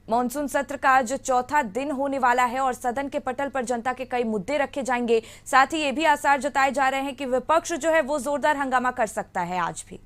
Monsoon सत्र का आज चौथा दिन होने वाला है और सदन के पटल पर जनता के कई मुद्दे रखे जाएंगे। साथ ही ये भी आसार जताए जा रहे हैं कि विपक्ष जो है वो जोरदार हंगामा कर सकता है आज भी।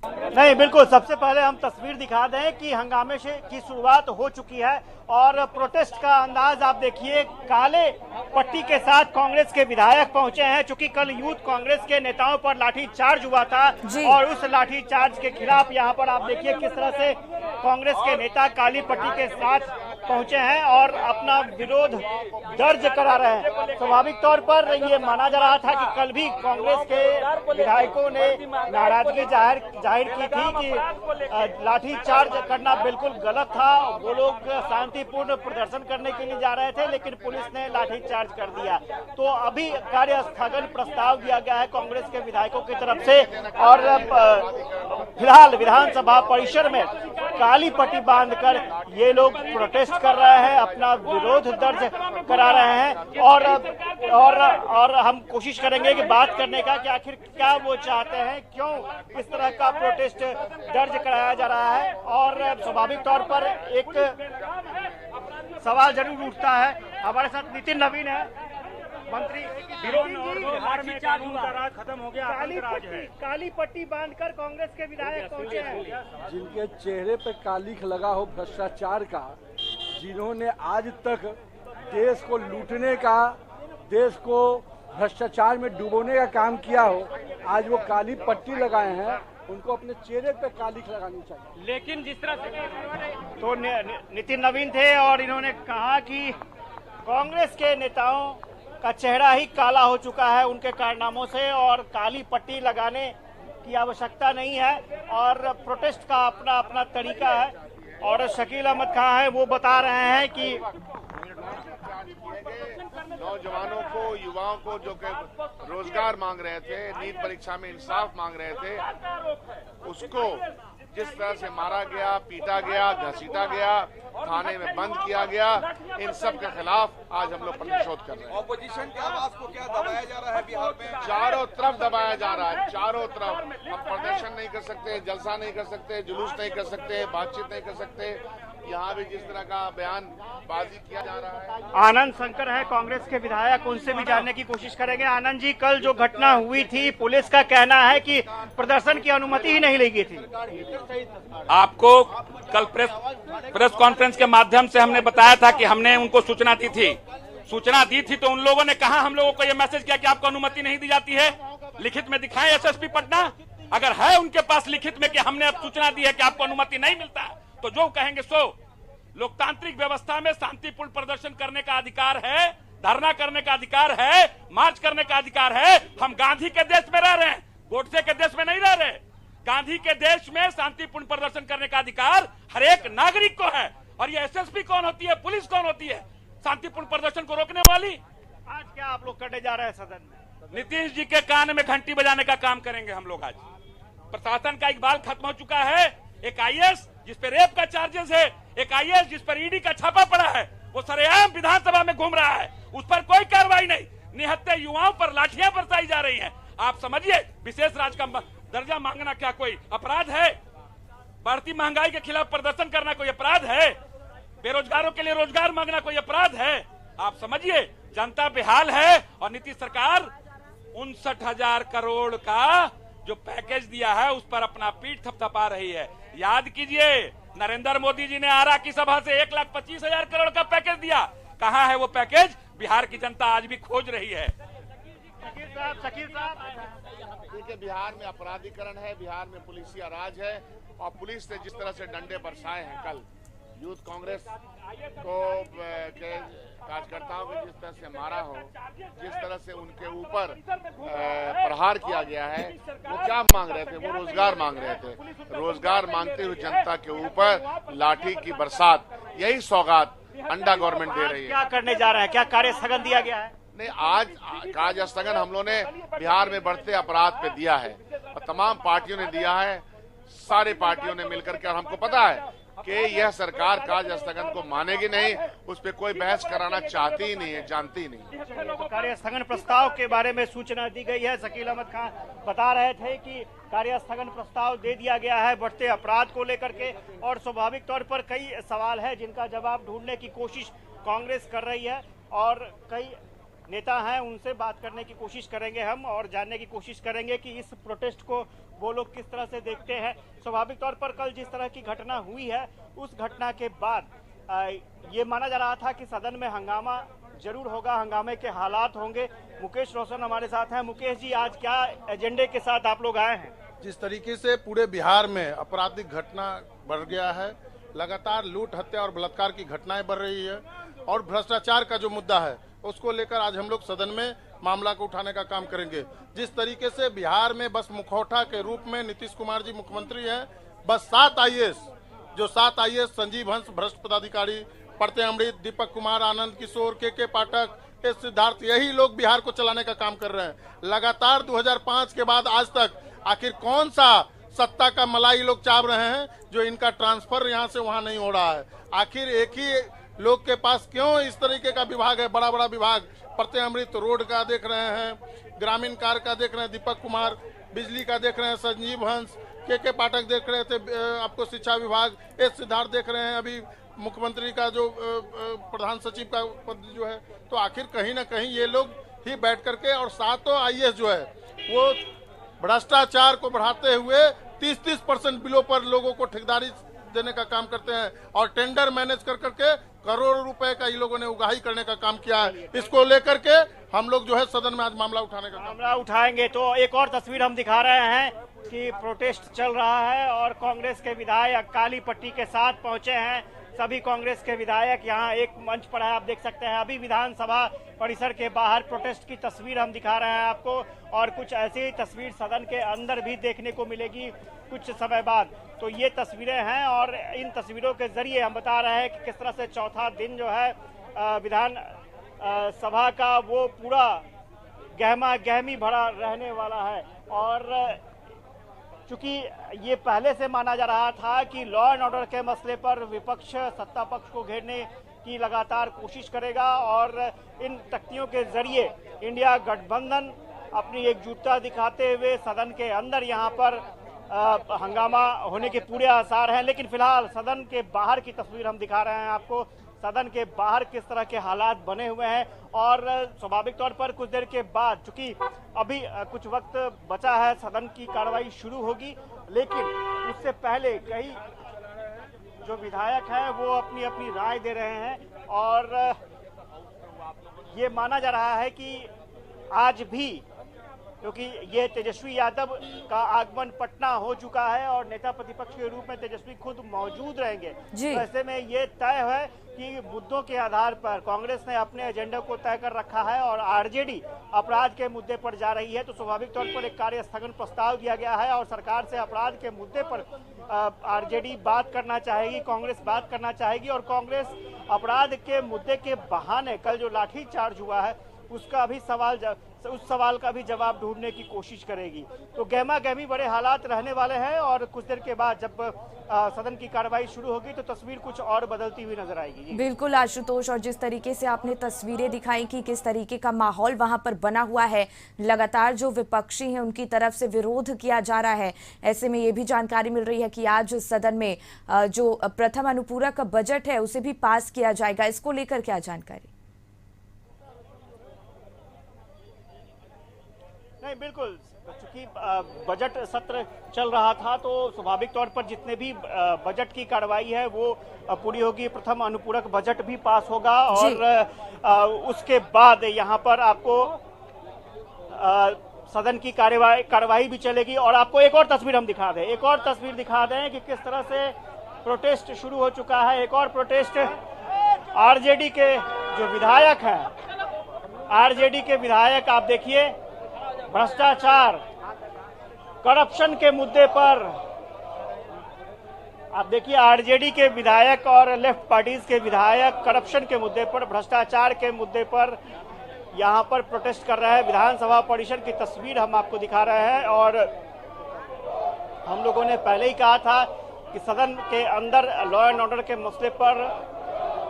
नहीं, बिल्कुल। सबसे पहले हम तस्वीर दिखा दें कि हंगामे की शुरुआत हो चुकी है और प्रोटेस्ट का अंदाज आप देखिए। काले पट्टी के साथ कांग्रेस के विधायक पहुंचे हैं, चूंकि कल यूथ कांग्रेस के नेताओं पर लाठीचार्ज हुआ था और उस लाठीचार्ज के खिलाफ यहां पर आप देखिए किस तरह से कांग्रेस के नेता काली पट्टी के साथ पहुंचे हैं और अपना विरोध दर्ज करा रहे हैं। स्वाभाविक तौर पर ये माना जा रहा था कि कल भी कांग्रेस के विधायकों ने नाराजगी जाहिर की थी कि लाठीचार्ज करना बिल्कुल गलत था। वो लोग शांतिपूर्ण प्रदर्शन करने के लिए जा रहे थे, लेकिन पुलिस ने लाठीचार्ज कर दिया। तो अभी कार्य स्थगन प्रस्ताव दिया गया है कांग्रेस के विधायकों की तरफ से और फिलहाल विधानसभा परिसर में काली पट्टी बांधकर ये लोग प्रोटेस्ट कर रहे हैं, अपना विरोध दर्ज करा रहे हैं और हम कोशिश करेंगे कि बात करने का कि आखिर क्या वो चाहते हैं, क्यों इस तरह का प्रोटेस्ट दर्ज कराया जा रहा है। और स्वाभाविक तौर पर एक सवाल जरूर उठता है। हमारे साथ नितिन नवीन है, मंत्री। बिहार में कानून का राज खत्म हो गया, काली पट्टी बांधकर कांग्रेस के विधायक पहुंचे हैं, जिनके चेहरे पे कालिख लगा हो भ्रष्टाचार का, जिन्होंने आज तक देश को लूटने का, देश को भ्रष्टाचार में डुबोने का काम किया हो, आज वो काली पट्टी लगाए हैं। उनको अपने चेहरे पे कालिख लगानी चाहिए। लेकिन जिस तरह से तो नितिन नवीन थे और इन्होंने कहा कि कांग्रेस के नेताओं का चेहरा ही काला हो चुका है उनके कारनामों से और काली पट्टी लगाने की आवश्यकता नहीं है और प्रोटेस्ट का अपना अपना तरीका है। और शकील अहमद खां है, वो बता रहे हैं कि नौजवानों को, युवाओं को जो कि रोजगार मांग रहे थे, नीट परीक्षा में इंसाफ मांग रहे थे, उसको जिस तरह से मारा गया, पीटा गया, घसीटा गया, थाने में बंद किया गया, इन सब के खिलाफ आज हम लोग प्रतिशोध कर रहे हैं। ऑपोजिशन की आवाज को क्या दबाया जा रहा है बिहार में? चारों तरफ दबाया जा रहा है, चारों तरफ। हम प्रदर्शन नहीं कर सकते, जलसा नहीं कर सकते, जुलूस नहीं कर सकते, बातचीत नहीं कर सकते। यहाँ भी जिस तरह का बयानबाजी किया जा रहा है। आनंद शंकर है कांग्रेस के विधायक, उनसे भी जानने की कोशिश करेंगे। आनंद जी, कल जो घटना हुई थी, पुलिस का कहना है कि प्रदर्शन की अनुमति ही नहीं ली गई थी। आपको कल प्रेस कॉन्फ्रेंस के माध्यम से हमने बताया था कि हमने उनको सूचना दी थी तो उन लोगों ने कहा, हम लोगों को ये मैसेज किया कि आपको अनुमति नहीं दी जाती है। लिखित में दिखाएं एसएसपी पटना, अगर है उनके पास लिखित में कि हमने अब सूचना दी है कि आपको अनुमति नहीं मिलता, तो जो कहेंगे सो। लोकतांत्रिक व्यवस्था में शांतिपूर्ण प्रदर्शन करने का अधिकार है, धरना करने का अधिकार है, मार्च करने का अधिकार है। हम गांधी के देश में रह रहे हैं, गोडसे के देश में नहीं रह रहे। गांधी के देश में शांतिपूर्ण प्रदर्शन करने का अधिकार हर एक नागरिक को है। और ये एसएसपी कौन होती है, पुलिस कौन होती है शांतिपूर्ण प्रदर्शन को रोकने वाली? आज क्या आप लोग करने जा रहे हैं सदन में? नीतीश जी के कान में घंटी बजाने का काम करेंगे हम लोग। आज प्रशासन का इकबाल खत्म हो चुका है। एक आईएएस जिस पे रेप का चार्जेस है, एक आईएएस जिस पर ईडी का छापा पड़ा है, वो सरेआम विधानसभा में घूम रहा है, उस पर कोई कार्रवाई नहीं। निहत्थे युवाओं पर लाठियां बरसाई जा रही हैं। आप समझिए, विशेष राज्य का दर्जा मांगना क्या कोई अपराध है? बढ़ती महंगाई के खिलाफ प्रदर्शन करना कोई अपराध है? बेरोजगारों के लिए रोजगार मांगना कोई अपराध है? आप समझिए, जनता बेहाल है और नीतीश सरकार 59,000 करोड़ का जो पैकेज दिया है उस पर अपना पीठ थपथपा रही है। याद कीजिए, नरेंद्र मोदी जी ने आरा की सभा से 1,25,000 करोड़ का पैकेज दिया। कहां है वो पैकेज? बिहार की जनता आज भी खोज रही है। शकील साहब, क्योंकि बिहार में अपराधीकरण है, बिहार में पुलिसिया राज है और पुलिस ने जिस तरह से डंडे बरसाए हैं कल यूथ कांग्रेस को के कार्यकर्ताओं को जिस तरह से मारा हो, जिस तरह से उनके ऊपर प्रहार किया गया है, वो क्या मांग रहे थे? वो रोजगार मांग रहे थे। रोजगार मांगते हुए जनता के ऊपर लाठी की बरसात, यही सौगात अंडा गवर्नमेंट दे रही है। क्या करने जा रहे हैं? क्या कार्य स्थगन दिया गया है? नहीं, आज कार्य स्थगन हम लोगों ने बिहार में बढ़ते अपराध पे दिया है और तमाम पार्टियों ने दिया है, सारे पार्टियों ने मिलकर के। और हमको पता है कि यह सरकार कार्य स्थगन को मानेगी नहीं, उस पर कोई बहस कराना चाहती ही नहीं है, जानती ही नहीं। कार्य स्थगन प्रस्ताव के बारे में सूचना दी गई है। शकील अहमद खां बता रहे थे कि कार्य स्थगन प्रस्ताव दे दिया गया है बढ़ते अपराध को लेकर के। और स्वाभाविक तौर पर कई सवाल है जिनका जवाब ढूंढने की कोशिश कांग्रेस कर रही है और कई नेता हैं, उनसे बात करने की कोशिश करेंगे हम और जानने की कोशिश करेंगे कि इस प्रोटेस्ट को वो लोग किस तरह से देखते हैं। स्वाभाविक तौर पर कल जिस तरह की घटना हुई है उस घटना के बाद ये माना जा रहा था कि सदन में हंगामा जरूर होगा, हंगामे के हालात होंगे। मुकेश रोशन हमारे साथ हैं। मुकेश जी, आज क्या एजेंडे के साथ आप लोग आए हैं? जिस तरीके से पूरे बिहार में आपराधिक घटना बढ़ गया है, लगातार लूट, हत्या और बलात्कार की घटनाएं बढ़ रही है और भ्रष्टाचार का जो मुद्दा है उसको लेकर आज हम लोग सदन में मामला को उठाने का काम करेंगे। जिस तरीके से बिहार में बस मुखौटा के रूप में नीतीश कुमार जी मुख्यमंत्री हैं, बस 7 आईएएस संजीव हंस भ्रष्ट पदाधिकारी, प्रत्यय अमृत, दीपक कुमार, आनंद किशोर, के पाठक, एस सिद्धार्थ, यही लोग बिहार को चलाने का काम कर रहे हैं। लगातार 2005 के बाद आज तक आखिर कौन सा सत्ता का मलाई लोग चाव रहे हैं जो इनका ट्रांसफर यहाँ से वहाँ नहीं हो रहा है? आखिर एक ही लोग के पास क्यों इस तरीके का विभाग है, बड़ा बड़ा विभाग? प्रत्यय अमृत रोड का देख रहे हैं, ग्रामीण कार्य का देख रहे हैं दीपक कुमार, बिजली का देख रहे हैं संजीव हंस, के पाठक देख रहे थे आपको शिक्षा विभाग, एस सिद्धार्थ देख रहे हैं अभी मुख्यमंत्री का जो प्रधान सचिव का पद जो है। तो आखिर कहीं ना कहीं ये लोग ही बैठ करके और 7 आईएएस जो है वो भ्रष्टाचार को बढ़ाते हुए 30% बिलों पर लोगों को ठेकेदारी देने का काम करते हैं और टेंडर मैनेज कर करके करोड़ों रुपए का इन लोगों ने उगाही करने का काम किया है। इसको लेकर के हम लोग जो है सदन में आज मामला उठाने का मामला उठाएंगे। तो एक और तस्वीर हम दिखा रहे हैं कि प्रोटेस्ट चल रहा है और कांग्रेस के विधायक काली पट्टी के साथ पहुंचे हैं। सभी कांग्रेस के विधायक यहाँ एक मंच पर है, आप देख सकते हैं। अभी विधानसभा परिसर के बाहर प्रोटेस्ट की तस्वीर हम दिखा रहे हैं आपको और कुछ ऐसी ही तस्वीर सदन के अंदर भी देखने को मिलेगी कुछ समय बाद। तो ये तस्वीरें हैं और इन तस्वीरों के जरिए हम बता रहे हैं कि किस तरह से चौथा दिन जो है विधान सभा का वो पूरा गहमा गहमी भरा रहने वाला है। और चूंकि ये पहले से माना जा रहा था कि लॉ एंड ऑर्डर के मसले पर विपक्ष सत्ता पक्ष को घेरने की लगातार कोशिश करेगा और इन तख्तियों के जरिए इंडिया गठबंधन अपनी एकजुटता दिखाते हुए सदन के अंदर यहाँ पर हंगामा होने के पूरे आसार हैं। लेकिन फिलहाल सदन के बाहर की तस्वीर हम दिखा रहे हैं आपको, सदन के बाहर किस तरह के हालात बने हुए हैं। और स्वाभाविक तौर पर कुछ देर के बाद, चूंकि अभी कुछ वक्त बचा है, सदन की कार्रवाई शुरू होगी, लेकिन उससे पहले कई जो विधायक हैं वो अपनी अपनी राय दे रहे हैं और ये माना जा रहा है कि आज भी, क्योंकि ये तेजस्वी यादव का आगमन पटना हो चुका है और नेता प्रतिपक्ष के रूप में तेजस्वी खुद मौजूद रहेंगे, तो ऐसे में ये तय है कि मुद्दों के आधार पर कांग्रेस ने अपने एजेंडे को तय कर रखा है और आरजेडी अपराध के मुद्दे पर जा रही है। तो स्वाभाविक तौर पर एक कार्य स्थगन प्रस्ताव दिया गया है और सरकार से अपराध के मुद्दे पर आरजेडी बात करना चाहेगी, कांग्रेस बात करना चाहेगी और कांग्रेस अपराध के मुद्दे के बहाने कल जो लाठीचार्ज हुआ है उसका भी उस सवाल का भी जवाब ढूंढने की कोशिश करेगी। तो गहमा गहमी बड़े हालात रहने वाले हैं और कुछ देर के बाद जब सदन की कार्रवाई शुरू होगी तो तस्वीर कुछ और बदलती हुई नजर आएगी। बिल्कुल आशुतोष, और जिस तरीके से आपने तस्वीरें दिखाई कि किस तरीके का माहौल वहां पर बना हुआ है, लगातार जो विपक्षी हैं उनकी तरफ से विरोध किया जा रहा है। ऐसे में ये भी जानकारी मिल रही है कि आज सदन में जो प्रथम अनुपूरक बजट है उसे भी पास किया जाएगा। इसको लेकर क्या जानकारी? नहीं, बिल्कुल, चूंकि बजट सत्र चल रहा था तो स्वाभाविक तौर पर जितने भी बजट की कार्रवाई है वो पूरी होगी। प्रथम अनुपूरक बजट भी पास होगा और उसके बाद यहाँ पर आपको सदन की कार्रवाई भी चलेगी। और आपको एक और तस्वीर हम दिखा दें कि किस तरह से प्रोटेस्ट शुरू हो चुका है। एक और प्रोटेस्ट आरजेडी के जो विधायक हैं, आरजेडी के विधायक आप देखिए, भ्रष्टाचार करप्शन के मुद्दे पर आप देखिए, आरजेडी के विधायक और लेफ्ट पार्टीज के विधायक करप्शन के मुद्दे पर, भ्रष्टाचार के मुद्दे पर यहां पर प्रोटेस्ट कर रहे हैं। विधानसभा परिसर की तस्वीर हम आपको दिखा रहे हैं और हम लोगों ने पहले ही कहा था कि सदन के अंदर लॉ एंड ऑर्डर के मसले पर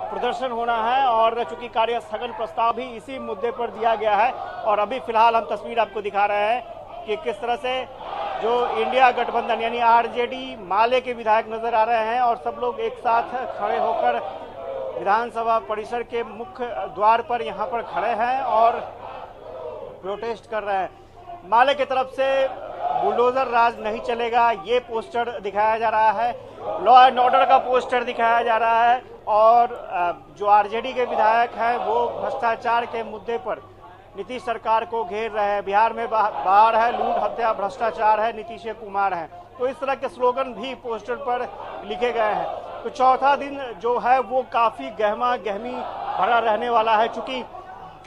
प्रदर्शन होना है और चूंकि कार्य स्थगन प्रस्ताव भी इसी मुद्दे पर दिया गया है। और अभी फिलहाल हम तस्वीर आपको दिखा रहे हैं कि किस तरह से जो इंडिया गठबंधन यानी आरजेडी माले के विधायक नजर आ रहे हैं और सब लोग एक साथ खड़े होकर विधानसभा परिसर के मुख्य द्वार पर यहाँ पर खड़े हैं और प्रोटेस्ट कर रहे हैं। माले की तरफ से बुलडोजर राज नहीं चलेगा, ये पोस्टर दिखाया जा रहा है। लॉ एंड ऑर्डर का पोस्टर दिखाया जा रहा है और जो आरजेडी के विधायक हैं वो भ्रष्टाचार के मुद्दे पर नीतीश सरकार को घेर रहे हैं। बिहार में बाढ़ है, लूट हत्या भ्रष्टाचार है, नीतीश कुमार है, तो इस तरह के स्लोगन भी पोस्टर पर लिखे गए हैं। तो चौथा दिन जो है वो काफी गहमा गहमी भरा रहने वाला है। चूंकि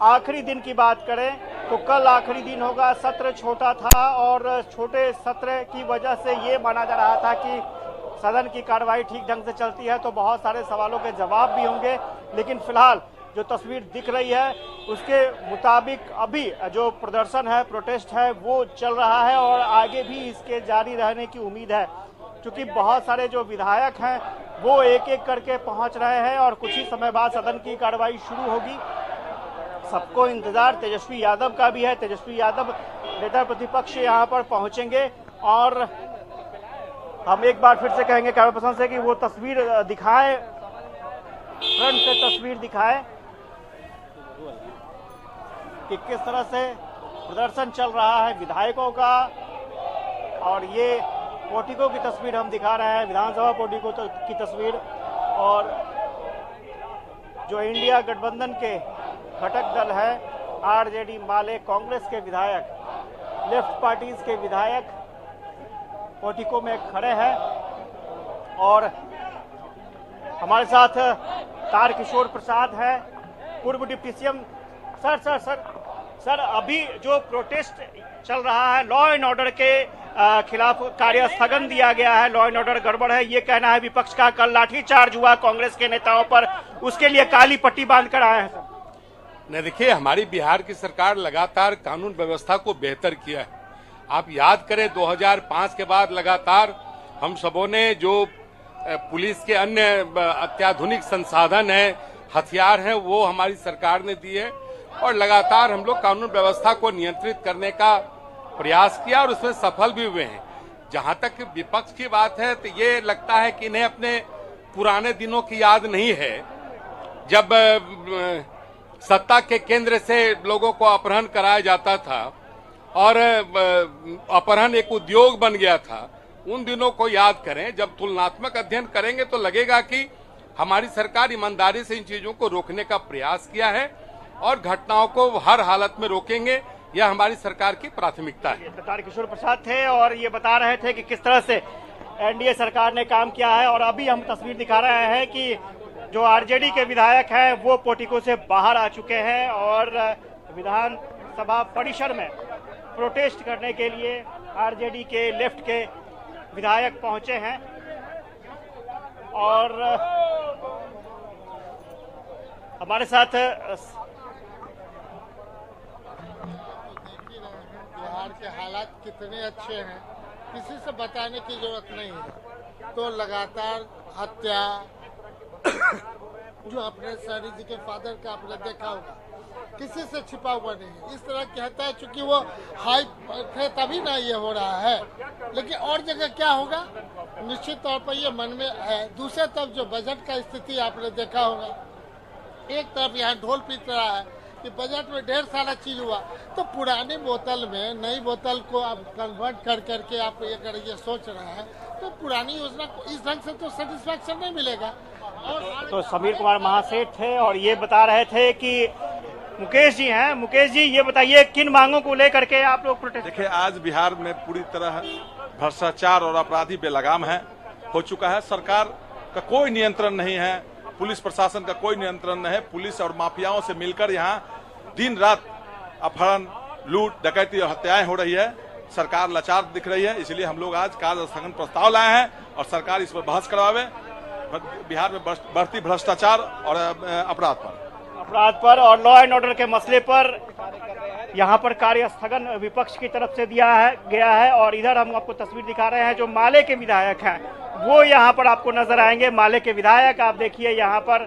आखिरी दिन की बात करें तो कल आखिरी दिन होगा। सत्र छोटा था और छोटे सत्र की वजह से ये माना जा रहा था कि सदन की कार्रवाई ठीक ढंग से चलती है तो बहुत सारे सवालों के जवाब भी होंगे, लेकिन फिलहाल जो तस्वीर दिख रही है उसके मुताबिक अभी जो प्रदर्शन है, प्रोटेस्ट है, वो चल रहा है और आगे भी इसके जारी रहने की उम्मीद है। क्योंकि बहुत सारे जो विधायक हैं वो एक एक करके पहुंच रहे हैं और कुछ ही समय बाद सदन की कार्रवाई शुरू होगी। सबको इंतजार तेजस्वी यादव का भी है। तेजस्वी यादव नेता प्रतिपक्ष यहाँ पर पहुंचेंगे और हम एक बार फिर से कहेंगे कैमरा पर्सन से कि वो तस्वीर दिखाए, फ्रंट से तस्वीर दिखाए कि किस तरह से प्रदर्शन चल रहा है विधायकों का। और ये पोर्टिको की तस्वीर हम दिखा रहे हैं, विधानसभा पोर्टिको की तस्वीर। और जो इंडिया गठबंधन के घटक दल है आरजेडी माले, कांग्रेस के विधायक, लेफ्ट पार्टीज के विधायक पोर्टिको में खड़े हैं और हमारे साथ तारकिशोर प्रसाद है, पूर्व डिप्टी सीएम। सर अभी जो प्रोटेस्ट चल रहा है, लॉ एंड ऑर्डर के खिलाफ कार्य स्थगन दिया गया है, लॉ एंड ऑर्डर गड़बड़ है, ये कहना है विपक्ष का। कल लाठीचार्ज हुआ कांग्रेस के नेताओं पर, उसके लिए काली पट्टी बांधकर आए हैं। नहीं, देखिए, हमारी बिहार की सरकार लगातार कानून व्यवस्था को बेहतर किया है। आप याद करें 2005 के बाद लगातार हम सबों ने जो पुलिस के अन्य अत्याधुनिक संसाधन है, हथियार हैं, वो हमारी सरकार ने दिए और लगातार हम लोग कानून व्यवस्था को नियंत्रित करने का प्रयास किया और उसमें सफल भी हुए हैं। जहां तक विपक्ष की बात है तो ये लगता है कि इन्हें अपने पुराने दिनों की याद नहीं है, जब सत्ता के केंद्र से लोगों को अपहरण कराया जाता था और अपहरण एक उद्योग बन गया था। उन दिनों को याद करें। जब तुलनात्मक अध्ययन करेंगे तो लगेगा कि हमारी सरकार ईमानदारी से इन चीजों को रोकने का प्रयास किया है और घटनाओं को हर हालत में रोकेंगे। यह हमारी सरकार की प्राथमिकता है। तारकिशोर प्रसाद थे और ये बता रहे थे कि किस तरह से एनडीए सरकार ने काम किया है। और अभी हम तस्वीर दिखा रहे हैं कि जो आरजेडी के विधायक हैं वो पोर्टिको से बाहर आ चुके हैं और विधानसभा परिसर में प्रोटेस्ट करने के लिए आरजेडी के लेफ्ट के विधायक पहुंचे हैं। और हमारे साथ बिहार के हालात कितने अच्छे हैं किसी से बताने की जरूरत नहीं है। तो लगातार हत्या जो अपने सैनी जी के फादर का आपने देखा होगा, किसी से छिपा हुआ नहीं है। इस तरह कहता है चूंकि वो हाई थे तभी ना ये हो रहा है, लेकिन और जगह क्या होगा निश्चित तौर पर ये मन में है। दूसरे तरफ जो बजट का स्थिति आपने देखा होगा, एक तरफ यहाँ ढोल पीट रहा है कि बजट में ढेर सारा चीज हुआ, तो पुरानी बोतल में नई बोतल को आप कन्वर्ट कर करके आप ये सोच रहे हैं, तो पुरानी योजना को इस ढंग से तो सेटिस्फैक्शन नहीं मिलेगा। और तो समीर कुमार महासेठ थे और ये बता रहे थे कि मुकेश जी हैं। मुकेश जी, ये बताइए किन मांगों को लेकर के आप लोग प्रोटेस्ट? देखिए, आज बिहार में पूरी तरह भ्रष्टाचार और अपराधी बेलगाम हो चुका है। सरकार का कोई नियंत्रण नहीं है, पुलिस प्रशासन का कोई नियंत्रण नहीं है। पुलिस और माफियाओं से मिलकर यहाँ दिन रात अपहरण, लूट, डकैती और हत्याएं हो रही है। सरकार लाचार दिख रही है, इसलिए हम लोग आज कार्य स्थगन प्रस्ताव लाए हैं और सरकार इस पर बहस करवावे बिहार में बढ़ती भ्रष्टाचार और अपराध पर और लॉ एंड ऑर्डर के मसले पर यहाँ पर कार्य स्थगन विपक्ष की तरफ से गया है। और इधर हम आपको तस्वीर दिखा रहे हैं, जो माले के विधायक हैं वो यहाँ पर आपको नजर आएंगे। माले के विधायक आप देखिए यहाँ पर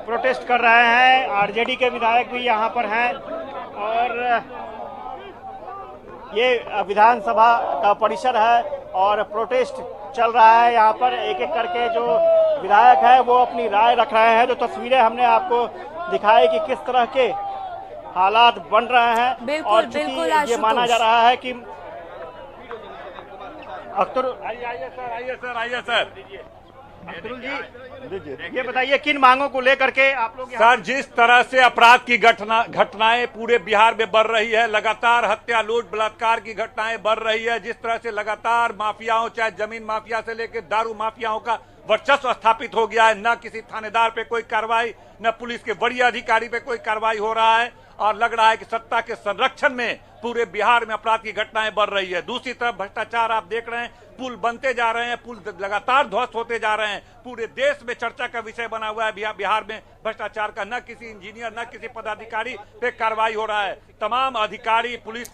प्रोटेस्ट कर रहे हैं। आरजेडी के विधायक भी यहाँ पर हैं और ये विधानसभा का परिसर है और प्रोटेस्ट चल रहा है। यहाँ पर एक एक करके जो विधायक है वो अपनी राय रख रहे हैं। जो तस्वीरें हमने आपको दिखाई कि किस तरह के हालात बन रहे हैं। बिल्कुल, और चूंकि बिल्कुल ये माना जा रहा है कि अख्तर अख्तरुल जी, ये बताइए किन मांगों को लेकर के आप लोग सर, जिस तरह से अपराध की घटनाएं पूरे बिहार में बढ़ रही है, लगातार हत्या, लूट, बलात्कार की घटनाएं बढ़ रही है, जिस तरह से लगातार माफियाओं, चाहे जमीन माफिया से लेकर दारू माफियाओं का वर्चस्व स्थापित हो गया है, न किसी थानेदार पे कोई कार्रवाई, न पुलिस के बड़े अधिकारी पे कोई कार्रवाई हो रहा है, और लग रहा है कि सत्ता के संरक्षण में पूरे बिहार में अपराध की घटनाएं बढ़ रही है। दूसरी तरफ भ्रष्टाचार आप देख रहे हैं, पुल बनते जा रहे हैं, पुल लगातार ध्वस्त होते जा रहे हैं। पूरे देश में चर्चा का विषय बना हुआ है बिहार में भ्रष्टाचार का। न किसी इंजीनियर, न किसी पदाधिकारी पे कार्रवाई हो रहा है। तमाम अधिकारी, पुलिस